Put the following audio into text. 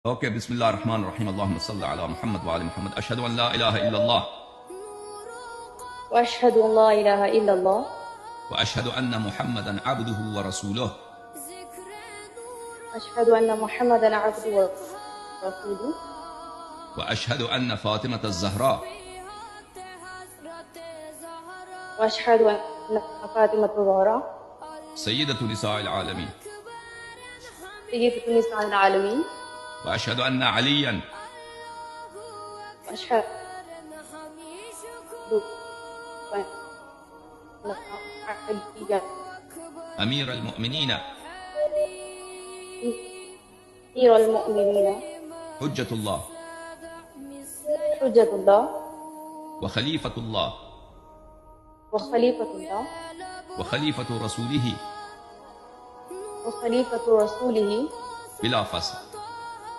اوكي، بسم الله الرحمن الرحيم. اللهم صل على محمد وعلى محمد. اشهد ان لا اله الا الله وأشهد أن لا إله إلا الله واشهد ان محمدا عبده ورسوله وأشهد أن محمدا عبده ورسوله واشهد ان فاطمه الزهراء وأشهد أن فاطمة الزهراء سيده نساء العالمين، سيدة نساء العالمين، واشهد ان عليا وأشهد أن عليا امير المؤمنين أمير المؤمنين حجه الله حجة الله وخليفه الله وخليفة الله وخليفه رسوله وخليفة رسوله بلا فصل.